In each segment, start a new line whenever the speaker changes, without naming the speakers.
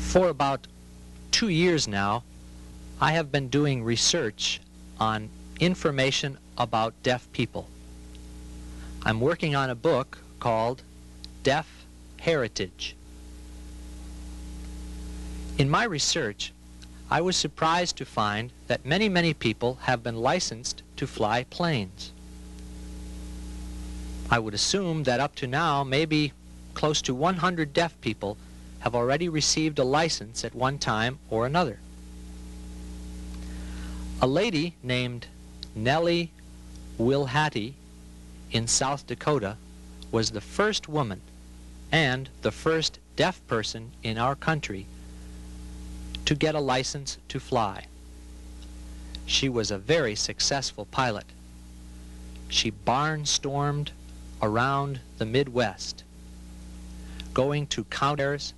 For about 2 years now, I have been doing research on information about deaf people. I'm working on a book called Deaf Heritage. In my research, I was surprised to find that many people have been licensed to fly planes. I would assume that up to now, maybe close to 100 deaf people have already received a license at one time or another. A lady named Nellie Wilhattie in South Dakota was the first woman and the first deaf person in our country to get a license to fly. She was a very successful pilot. She barnstormed around the Midwest, going to counters,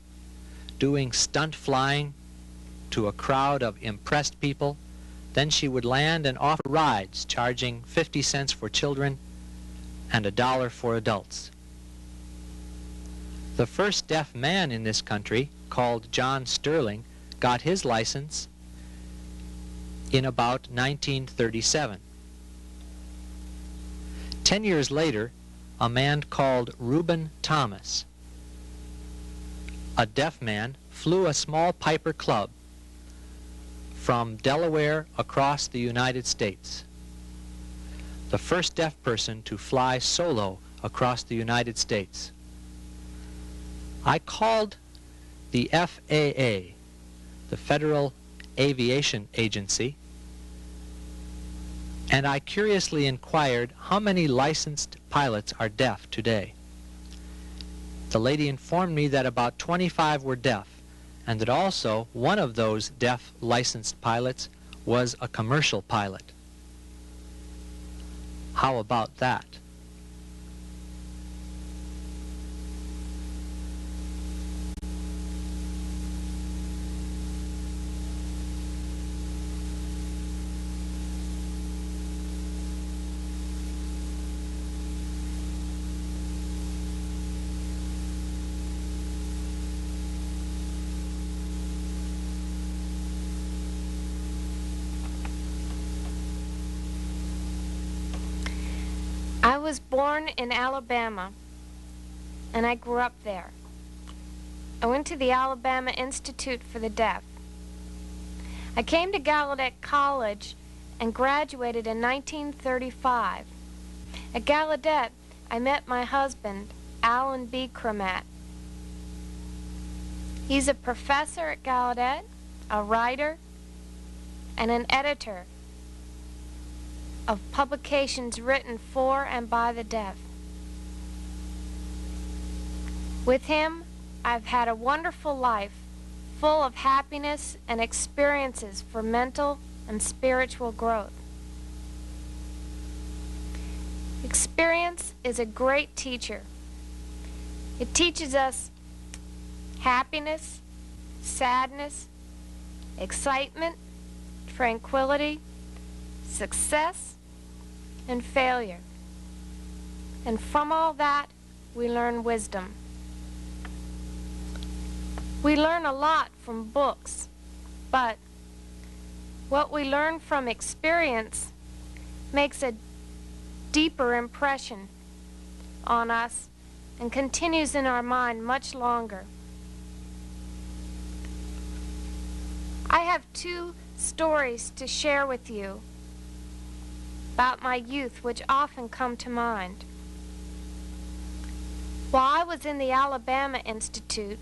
doing stunt flying to a crowd of impressed people. Then she would land and offer rides, charging 50 cents for children and $1 for adults. The first deaf man in this country, called John Sterling, got his license in about 1937. 10 years later, a man called Reuben Thomas, a deaf man, flew a small Piper Club from Delaware across the United States. The first deaf person to fly solo across the United States. I called the FAA, the Federal Aviation Agency, and I curiously inquired how many licensed pilots are deaf today. The lady informed me that about 25 were deaf, and that also one of those deaf licensed pilots was a commercial pilot. How about that?
I was born in Alabama, and I grew up there. I went to the Alabama Institute for the Deaf. I came to Gallaudet College and graduated in 1935. At Gallaudet, I met my husband, Alan B. Cramat. He's a professor at Gallaudet, a writer, and an editor of publications written for and by the deaf. With him, I've had a wonderful life, full of happiness and experiences for mental and spiritual growth. Experience is a great teacher. It teaches us happiness, sadness, excitement, tranquility, success, and failure. And from all that, we learn wisdom. We learn a lot from books, but what we learn from experience makes a deeper impression on us and continues in our mind much longer. I have 2 stories to share with you about my youth which often come to mind. While I was in the Alabama Institute,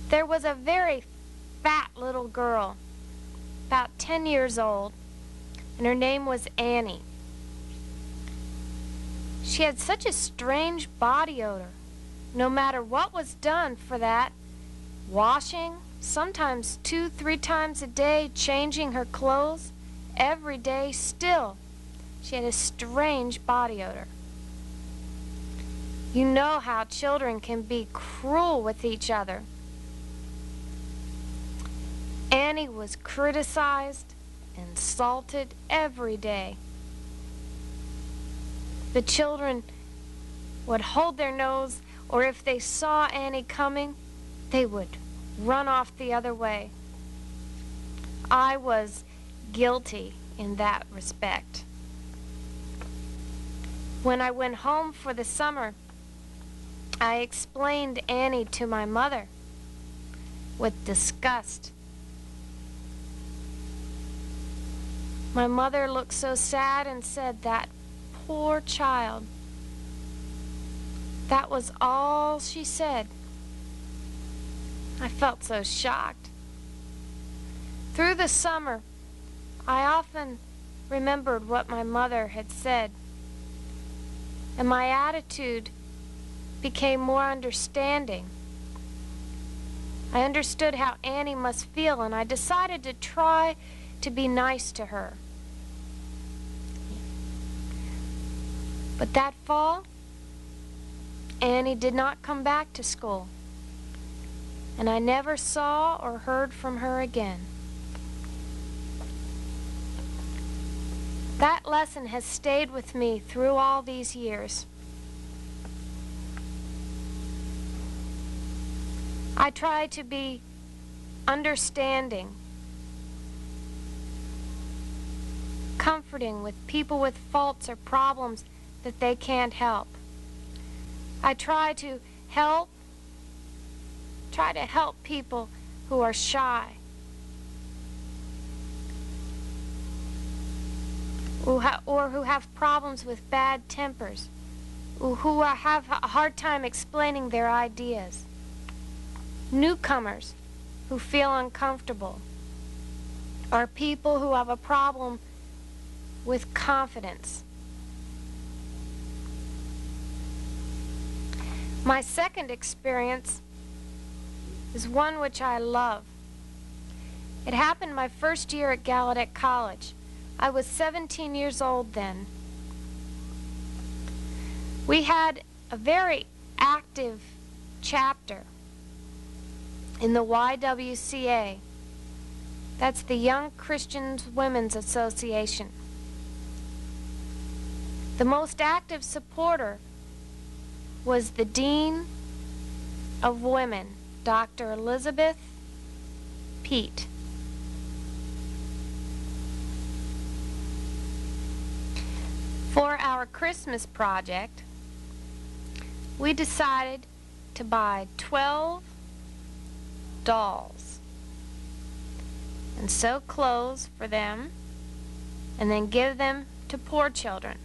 there was a very fat little girl, about 10 years old, and her name was Annie. She had such a strange body odor. No matter what was done for that, washing, sometimes 2-3 times a day, changing her clothes, every day, still, she had a strange body odor. You know how children can be cruel with each other. Annie was criticized, insulted every day. The children would hold their nose, or if they saw Annie coming, they would run off the other way. I was guilty in that respect. When I went home for the summer, I explained Annie to my mother with disgust. My mother looked so sad and said, "That poor child." That was all she said. I felt so shocked. Through the summer, I often remembered what my mother had said, and my attitude became more understanding. I understood how Annie must feel, and I decided to try to be nice to her. But that fall, Annie did not come back to school, and I never saw or heard from her again. That lesson has stayed with me through all these years. I try to be understanding, comforting with people with faults or problems that they can't help. I try to help people who are shy, or who have problems with bad tempers, who have a hard time explaining their ideas. Newcomers who feel uncomfortable, or people who have a problem with confidence. My second experience is one which I love. It happened my first year at Gallaudet College. I was 17 years old then. We had a very active chapter in the YWCA. That's the Young Christians Women's Association. The most active supporter was the Dean of Women, Dr. Elizabeth Pete. For our Christmas project, we decided to buy 12 dolls and sew clothes for them and then give them to poor children.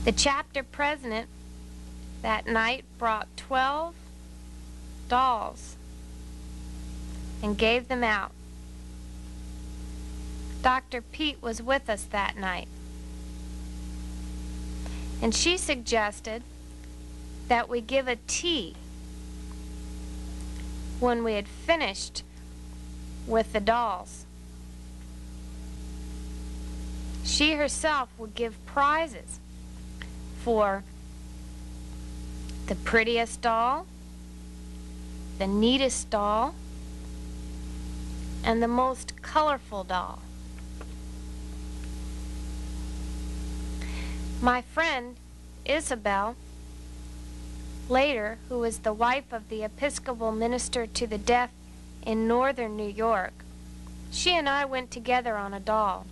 The chapter president that night brought 12 dolls and gave them out. Dr. Pete was with us that night, and she suggested that we give a tea when we had finished with the dolls. She herself would give prizes for the prettiest doll, the neatest doll, and the most colorful doll. My friend Isabel, later, who was the wife of the Episcopal minister to the deaf in northern New York, she and I went together on a doll.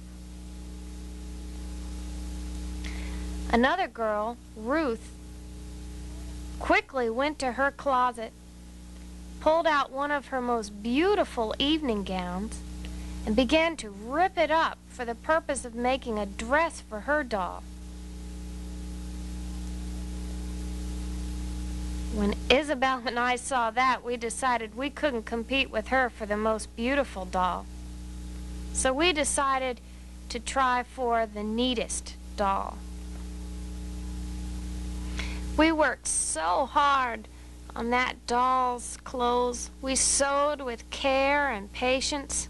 Another girl, Ruth, quickly went to her closet, pulled out one of her most beautiful evening gowns, and began to rip it up for the purpose of making a dress for her doll. When Isabel and I saw that, we decided we couldn't compete with her for the most beautiful doll. So we decided to try for the neatest doll. We worked so hard on that doll's clothes. We sewed with care and patience.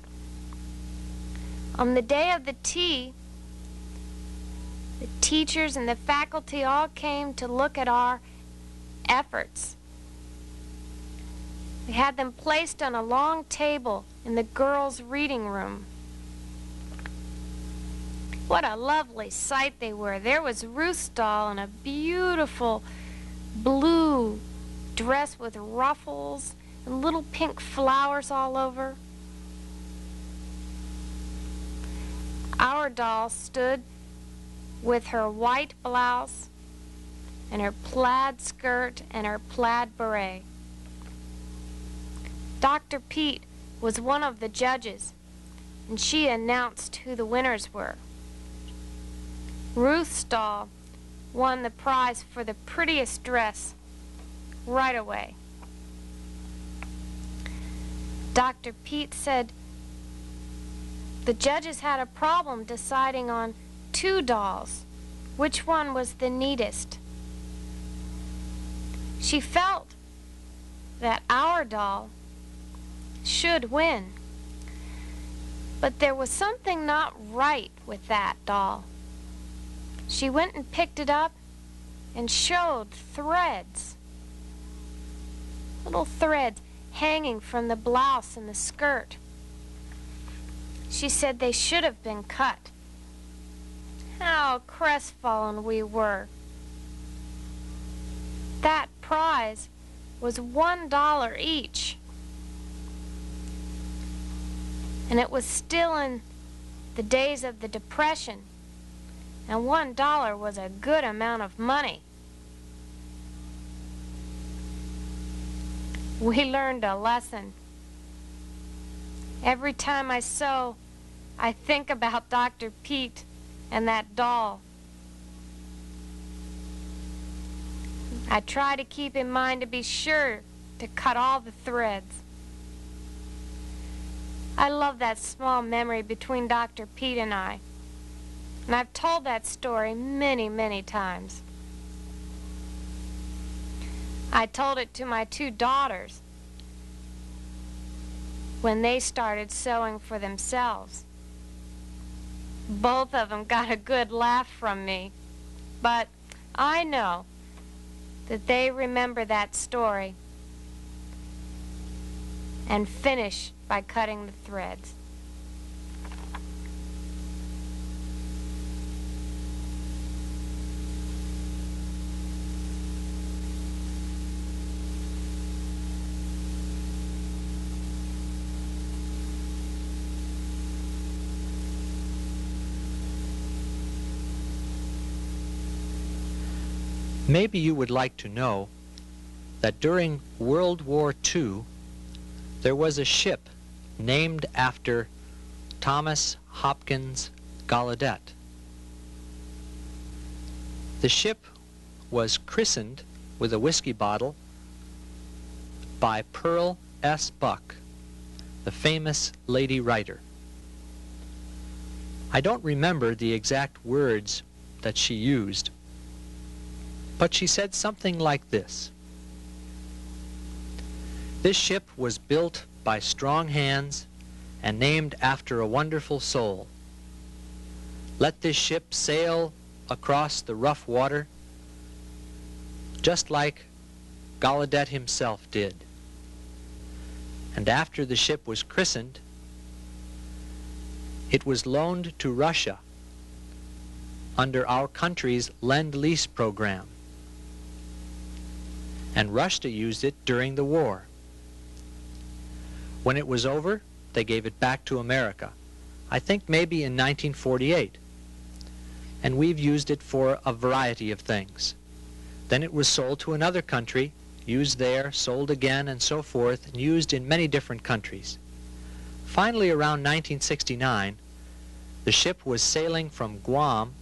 On the day of the tea, the teachers and the faculty all came to look at our efforts. We had them placed on a long table in the girls' reading room. What a lovely sight they were. There was Ruth's doll in a beautiful blue dress with ruffles and little pink flowers all over. Our doll stood with her white blouse and her plaid skirt and her plaid beret. Dr. Pete was one of the judges, and she announced who the winners were. Ruth's doll won the prize for the prettiest dress right away. Dr. Pete said the judges had a problem deciding on two dolls, which one was the neatest. She felt that our doll should win, but there was something not right with that doll. She went and picked it up and showed threads, little threads hanging from the blouse and the skirt. She said they should have been cut. How crestfallen we were. That prize was $1 each. And it was still in the days of the Depression, and $1 was a good amount of money. We learned a lesson. Every time I sew, I think about Dr. Pete and that doll. I try to keep in mind to be sure to cut all the threads. I love that small memory between Dr. Pete and I. And I've told that story many, many times. I told it to my two daughters when they started sewing for themselves. Both of them got a good laugh from me, but I know that they remember that story and finish by cutting the threads.
Maybe you would like to know that during World War II, there was a ship named after Thomas Hopkins Gallaudet. The ship was christened with a whiskey bottle by Pearl S. Buck, the famous lady writer. I don't remember the exact words that she used, but she said something like this: "This ship was built by strong hands and named after a wonderful soul. Let this ship sail across the rough water just like Gallaudet himself did." And after the ship was christened, it was loaned to Russia under our country's Lend-Lease program. And Russia used it during the war. When it was over, they gave it back to America, I think maybe in 1948. And we've used it for a variety of things. Then it was sold to another country, used there, sold again, and so forth, and used in many different countries. Finally, around 1969, the ship was sailing from Guam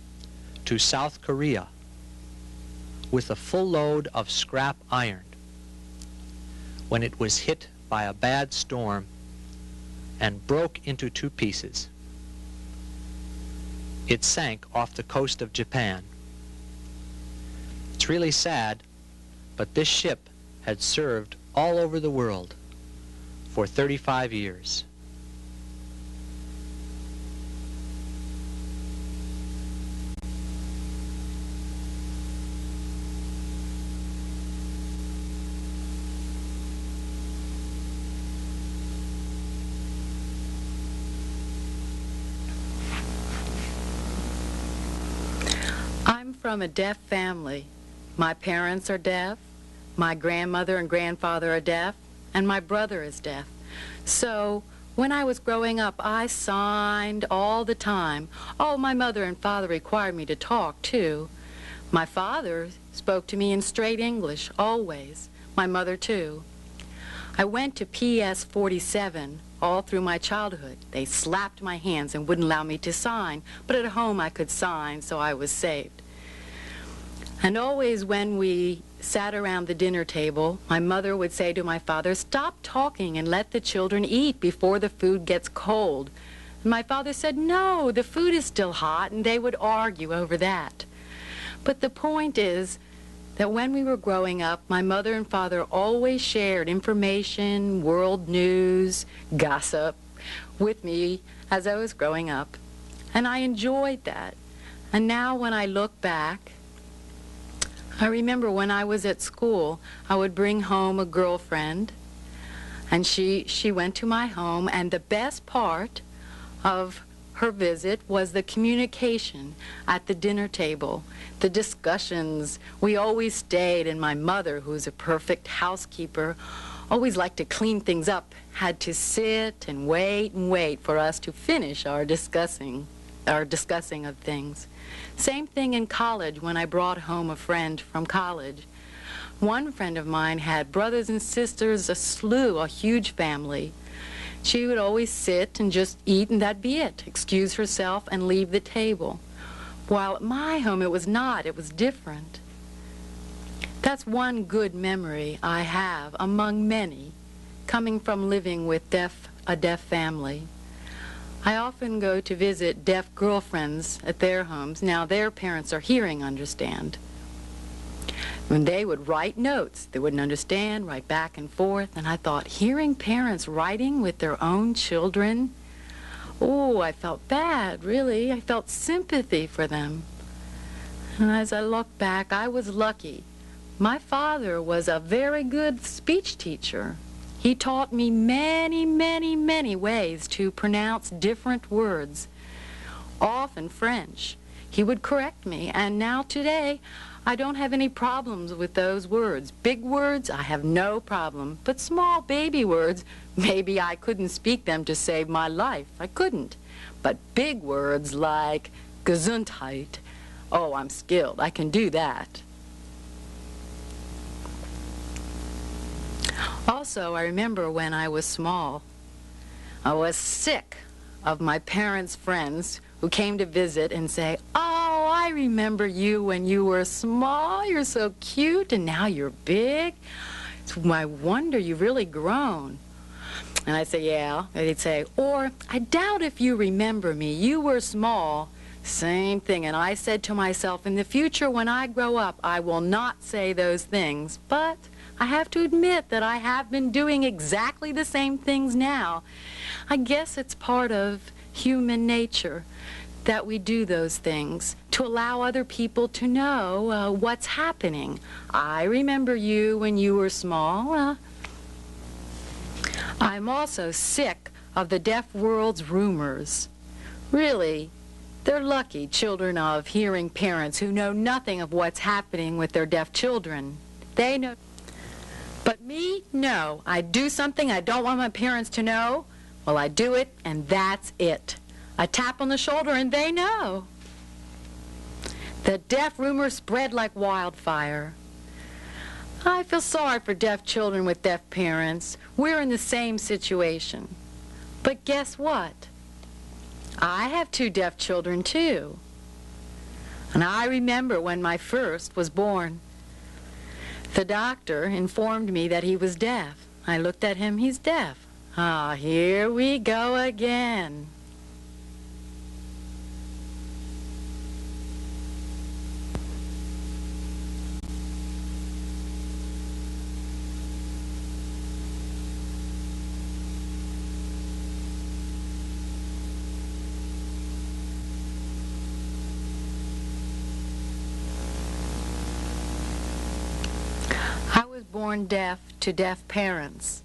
to South Korea with a full load of scrap iron when it was hit by a bad storm and broke into two pieces. It sank off the coast of Japan. It's really sad, but this ship had served all over the world for 35 years.
I'm from a deaf family, My parents are deaf, my grandmother and grandfather are deaf, and my brother is deaf. So when I was growing up, I signed all the time. Oh, my mother and father required me to talk, too. My father spoke to me in straight English, always. My mother, too. I went to PS 47 all through my childhood. They slapped my hands and wouldn't allow me to sign, but at home I could sign, so I was saved. And always when we sat around the dinner table, my mother would say to my father, "Stop talking and let the children eat before the food gets cold." And my father said, "No, the food is still hot," and they would argue over that. But the point is that when we were growing up, my mother and father always shared information, world news, gossip with me as I was growing up. And I enjoyed that. And now when I look back, I remember when I was at school, I would bring home a girlfriend, and she went to my home, and the best part of her visit was the communication at the dinner table, the discussions. We always stayed, and my mother, who's a perfect housekeeper, always liked to clean things up, had to sit and wait for us to finish our discussing of things. Same thing in college when I brought home a friend from college. One friend of mine had brothers and sisters, a slew, a huge family. She would always sit and just eat, and that'd be it. Excuse herself and leave the table. While at my home, it was not. It was different. That's one good memory I have, among many, coming from living with a deaf family. I often go to visit deaf girlfriends at their homes. Now, their parents are hearing, understand. When they would write notes, they wouldn't understand, write back and forth, and I thought, hearing parents writing with their own children, oh, I felt bad, really. I felt sympathy for them. And as I look back, I was lucky. My father was a very good speech teacher. He taught me many ways to pronounce different words, often French. He would correct me, and now today, I don't have any problems with those words. Big words, I have no problem. But small baby words, maybe I couldn't speak them to save my life. I couldn't. But big words like Gesundheit, oh, I'm skilled. I can do that. Also, I remember when I was small, I was sick of my parents' friends who came to visit and say, "Oh, I remember you when you were small. You're so cute, and now you're big. I wonder you've really grown." And I'd say, "Yeah." And they'd say, or, "I doubt if you remember me. You were small." Same thing. And I said to myself, in the future when I grow up, I will not say those things. But I have to admit that I have been doing exactly the same things now. I guess it's part of human nature that we do those things to allow other people to know what's happening. I remember you when you were small. I'm also sick of the deaf world's rumors. Really, they're lucky, children of hearing parents who know nothing of what's happening with their deaf children. They know. But me, no. I do something I don't want my parents to know. Well, I do it, and that's it. A tap on the shoulder, and they know. The deaf rumor spread like wildfire. I feel sorry for deaf children with deaf parents. We're in the same situation. But guess what? I have 2 deaf children, too. And I remember when my first was born. The doctor informed me that he was deaf. I looked at him, he's deaf. Ah, here we go again. Born deaf to deaf parents.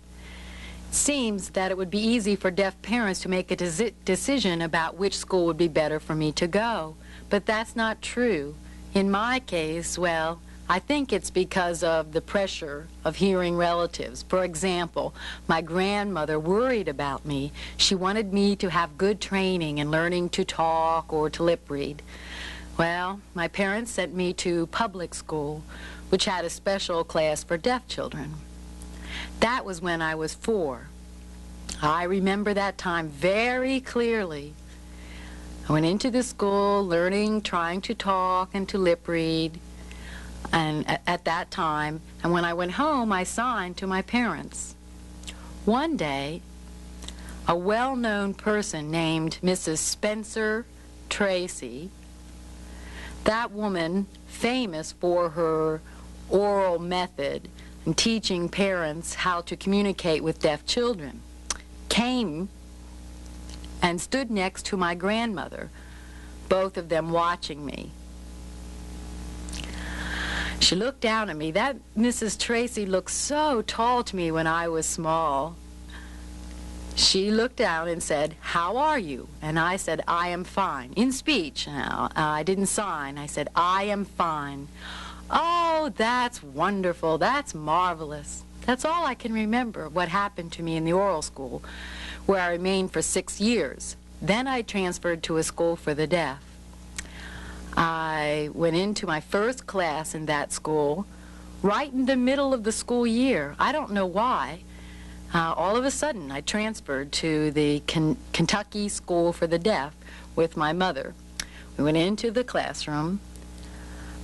It seems that it would be easy for deaf parents to make a decision about which school would be better for me to go. But that's not true. In my case, well, I think it's because of the pressure of hearing relatives. For example, my grandmother worried about me. She wanted me to have good training in learning to talk or to lip read. Well, my parents sent me to public school, which had a special class for deaf children. That was when I was 4. I remember that time very clearly. I went into the school learning, trying to talk and to lip read, and at that time, and when I went home, I signed to my parents. One day, a well-known person named Mrs. Spencer Tracy, that woman famous for her oral method in teaching parents how to communicate with deaf children, came and stood next to my grandmother, both of them watching me. She looked down at me. That Mrs. Tracy looked so tall to me when I was small. She looked down and said, "How are you?" And I said, "I am fine." In speech now. I didn't sign. I said, "I am fine." "Oh, that's wonderful. That's marvelous." That's all I can remember what happened to me in the oral school, where I remained for 6 years. Then I transferred to a school for the deaf. I went into my first class in that school right in the middle of the school year. I don't know why. All of a sudden, I transferred to the Kentucky School for the Deaf with my mother. We went into the classroom,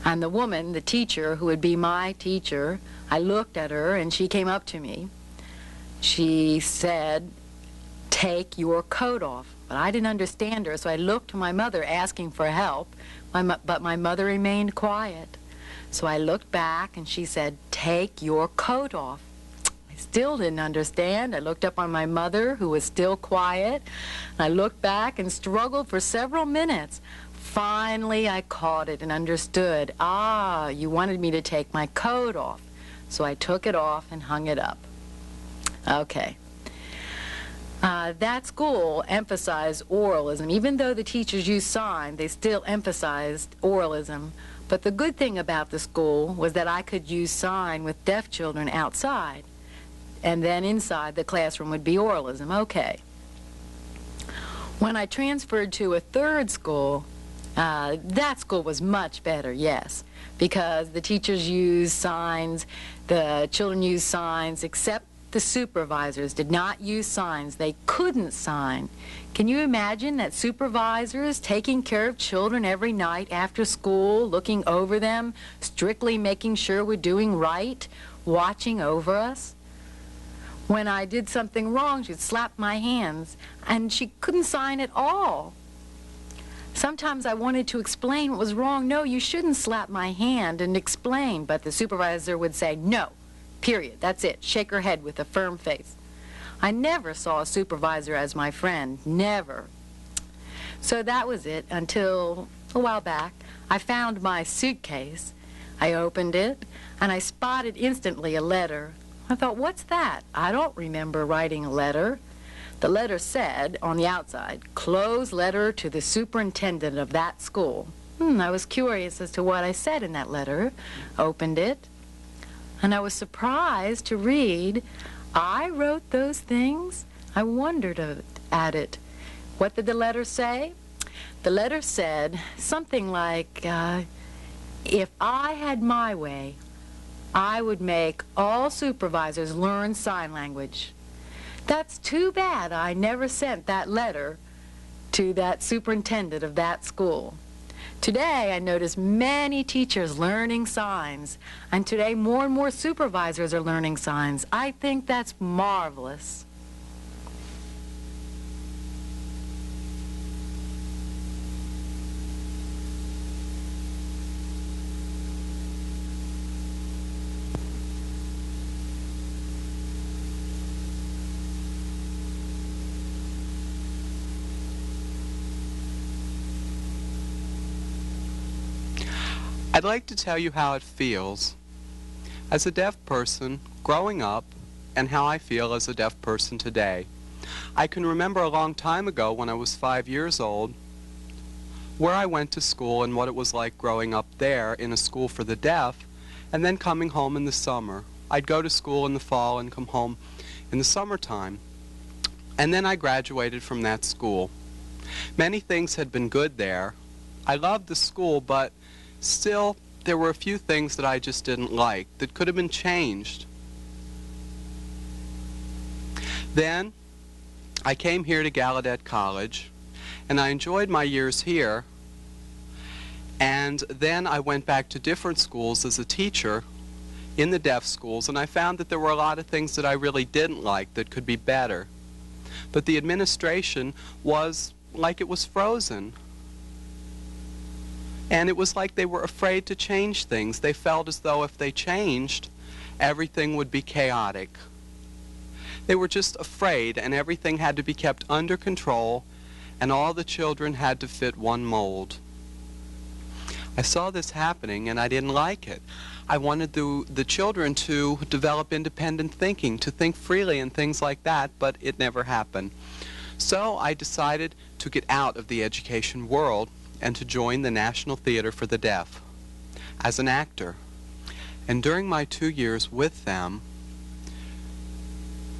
and the woman, the teacher, who would be my teacher, I looked at her, and she came up to me. She said, "Take your coat off." But I didn't understand her, so I looked to my mother asking for help, but my mother remained quiet. So I looked back, and she said, "Take your coat off." I still didn't understand. I looked up on my mother, who was still quiet. I looked back and struggled for several minutes. Finally, I caught it and understood. "Ah, you wanted me to take my coat off." So I took it off and hung it up. Okay. That school emphasized oralism. Even though the teachers used sign, they still emphasized oralism. But the good thing about the school was that I could use sign with deaf children outside, and then inside the classroom would be oralism. Okay. When I transferred to a third school, that school was much better, yes, because the teachers used signs, the children used signs, except the supervisors did not use signs. They couldn't sign. Can you imagine that supervisors taking care of children every night after school, looking over them, strictly making sure we're doing right, watching over us? When I did something wrong, she'd slap my hands, and she couldn't sign at all. Sometimes I wanted to explain what was wrong. "No, you shouldn't slap my hand," and explain, but the supervisor would say, "No. Period. That's it." Shake her head with a firm face. I never saw a supervisor as my friend. Never. So that was it until a while back. I found my suitcase. I opened it, and I spotted instantly a letter. I thought, what's that? I don't remember writing a letter. The letter said on the outside, "Closed letter to the superintendent of that school." I was curious as to what I said in that letter. Opened it. And I was surprised to read, I wrote those things. I wondered at it. What did the letter say? The letter said something like, if I had my way, I would make all supervisors learn sign language. That's too bad I never sent that letter to that superintendent of that school. Today, I notice many teachers learning signs, and today more and more supervisors are learning signs. I think that's marvelous.
I'd like to tell you how it feels as a deaf person growing up and how I feel as a deaf person today. I can remember a long time ago when I was 5 years old where I went to school and what it was like growing up there in a school for the deaf, and then coming home in the summer. I'd go to school in the fall and come home in the summertime. And then I graduated from that school. Many things had been good there. I loved the school, but still there were a few things that I just didn't like that could have been changed. Then I came here to Gallaudet College, and I enjoyed my years here. And then I went back to different schools as a teacher in the deaf schools, and I found that there were a lot of things that I really didn't like that could be better. But the administration was like it was frozen. And it was like they were afraid to change things. They felt as though if they changed, everything would be chaotic. They were just afraid, and everything had to be kept under control, and all the children had to fit one mold. I saw this happening, and I didn't like it. I wanted the children to develop independent thinking, to think freely and things like that, but it never happened. So I decided to get out of the education world and to join the National Theater for the Deaf as an actor. And during my 2 years with them,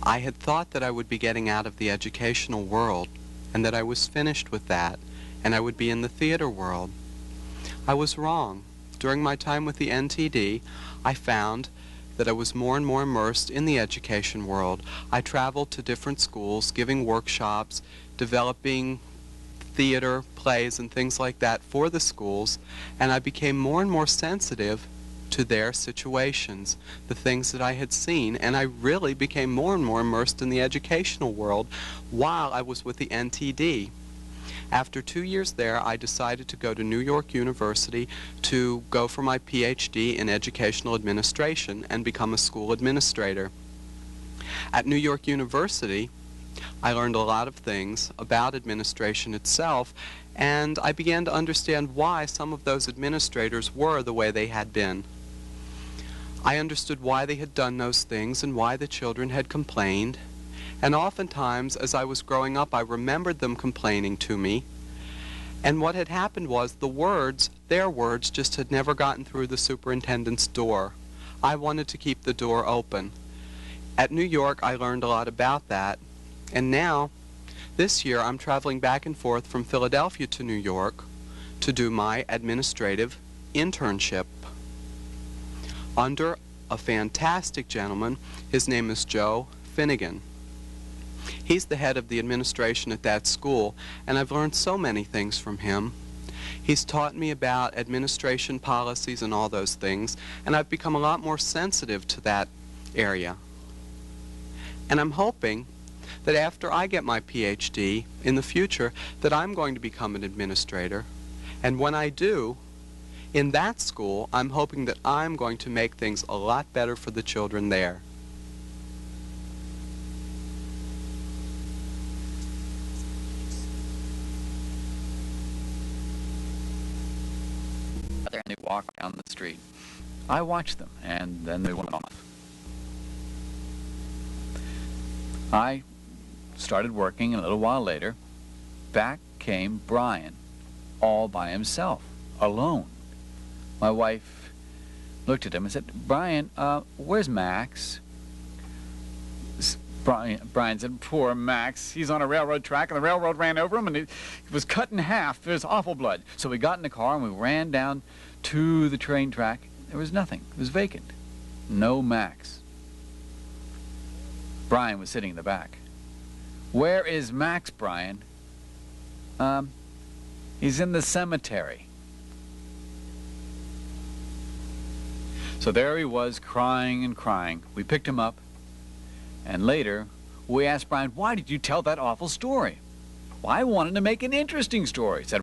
I had thought that I would be getting out of the educational world and that I was finished with that and I would be in the theater world. I was wrong. During my time with the NTD, I found that I was more and more immersed in the education world. I traveled to different schools, giving workshops, developing theater, plays, and things like that for the schools, and I became more and more sensitive to their situations, the things that I had seen, and I really became more and more immersed in the educational world while I was with the NTD. After 2 years there, I decided to go to New York University to go for my PhD in educational administration and become a school administrator. At New York University, I learned a lot of things about administration itself, and I began to understand why some of those administrators were the way they had been. I understood why they had done those things and why the children had complained. And oftentimes, as I was growing up, I remembered them complaining to me. And what had happened was the words, their words, just had never gotten through the superintendent's door. I wanted to keep the door open. At New York, I learned a lot about that. And now, this year, I'm traveling back and forth from Philadelphia to New York to do my administrative internship under a fantastic gentleman. His name is Joe Finnegan. He's the head of the administration at that school, and I've learned so many things from him. He's taught me about administration policies and all those things, and I've become a lot more sensitive to that area. And I'm hoping that after I get my PhD in the future, that I'm going to become an administrator. And when I do, in that school, I'm hoping that I'm going to make things a lot better for the children there.
And they walked down the street. I watched them, and then they went off. I started working, and a little while later, back came Brian, all by himself, alone. My wife looked at him and said, "Brian, where's Max?" Brian said, "Poor Max. He's on a railroad track, and the railroad ran over him, and he was cut in half. There's awful blood." So we got in the car, and we ran down to the train track. There was nothing. It was vacant. No Max. Brian was sitting in the back. "Where is Max, Brian?" He's in the cemetery." So there he was, crying and crying. We picked him up, and later we asked Brian, "Why did you tell that awful story?" "Well, I wanted to make an interesting story," said